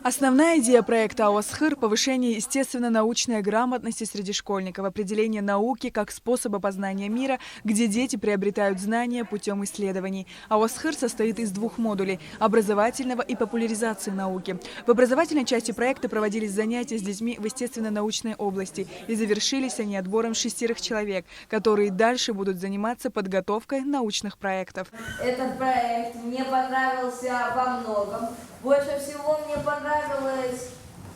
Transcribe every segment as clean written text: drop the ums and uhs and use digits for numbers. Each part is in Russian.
Основная идея проекта АОСХИР – повышение естественно-научной грамотности среди школьников, определение науки как способа познания мира, где дети приобретают знания путем исследований. АОСХИР состоит из двух модулей – образовательного и популяризации науки. В образовательной части проекта проводились занятия с детьми в естественно-научной области, и завершились они отбором 6 человек, которые дальше будут заниматься подготовкой научных проектов. Этот проект мне понравился во многом. Больше всего мне понравилось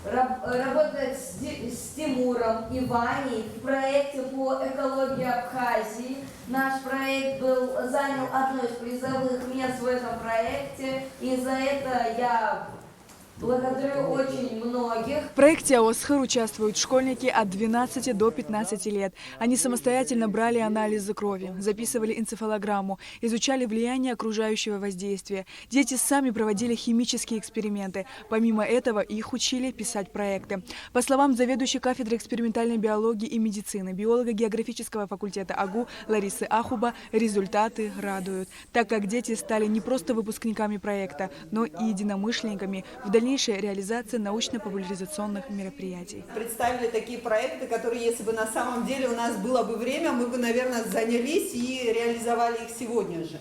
работать с Тимуром и Ваней в проекте по экологии Абхазии. Наш проект занял одно из призовых мест в этом проекте, и за это я благодарю очень многих. В проекте АОСХИР участвуют школьники от 12 до 15 лет. Они самостоятельно брали анализы крови, записывали энцефалограмму, изучали влияние окружающего воздействия. Дети сами проводили химические эксперименты. Помимо этого, их учили писать проекты. По словам заведующей кафедры экспериментальной биологии и медицины, биолога географического факультета АГУ Ларисы Ахуба, результаты радуют, так как дети стали не просто выпускниками проекта, но и единомышленниками в дальнейшей реализации научно-популяризационных мероприятий. Представили такие проекты, которые, если бы на самом деле у нас было бы время, мы бы, наверное, занялись и реализовали их сегодня же.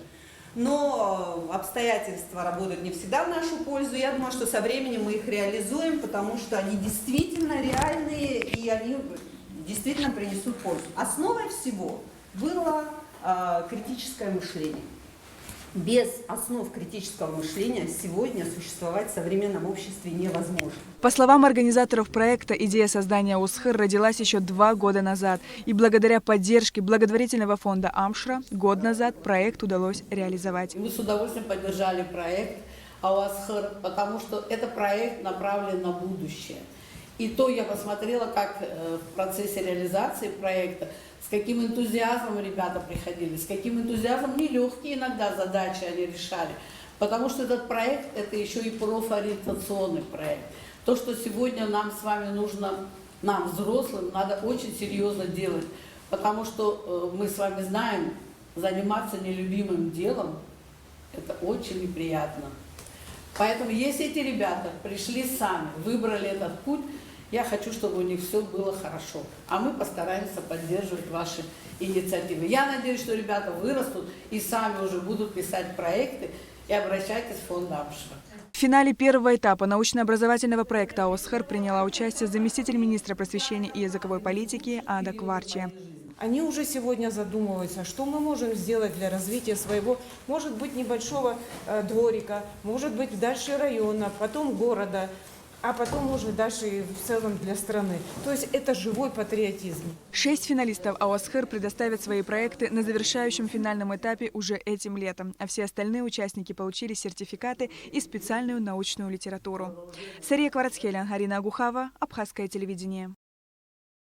Но обстоятельства работают не всегда в нашу пользу. Я думаю, что со временем мы их реализуем, потому что они действительно реальные и они действительно принесут пользу. Основой всего было критическое мышление. Без основ критического мышления сегодня существовать в современном обществе невозможно. По словам организаторов проекта, идея создания АОСХИР родилась еще 2 года назад. И благодаря поддержке благотворительного фонда «Амшра» год назад проект удалось реализовать. Мы с удовольствием поддержали проект АОСХИР, потому что это проект направлен на будущее. И то я посмотрела, как в процессе реализации проекта, с каким энтузиазмом ребята приходили, с каким энтузиазмом нелегкие иногда задачи они решали. Потому что этот проект – это еще и профориентационный проект. То, что сегодня нам с вами нужно, нам, взрослым, надо очень серьезно делать. Потому что мы с вами знаем, заниматься нелюбимым делом – это очень неприятно. Поэтому если эти ребята пришли сами, выбрали этот путь, я хочу, чтобы у них все было хорошо. А мы постараемся поддерживать ваши инициативы. Я надеюсь, что ребята вырастут и сами уже будут писать проекты, и обращайтесь в фонд Амшра. В финале первого этапа научно-образовательного проекта АОСХИР приняла участие заместитель министра просвещения и языковой политики Ада Кварчия. Они уже сегодня задумываются, что мы можем сделать для развития своего, может быть, небольшого дворика, может быть, дальше района, потом города, а потом уже дальше и в целом для страны. То есть это живой патриотизм. 6 финалистов АОСХИР предоставят свои проекты на завершающем финальном этапе уже этим летом, а все остальные участники получили сертификаты и специальную научную литературу. Сария Кварацхелян, Арина Агухава, Абхазское телевидение.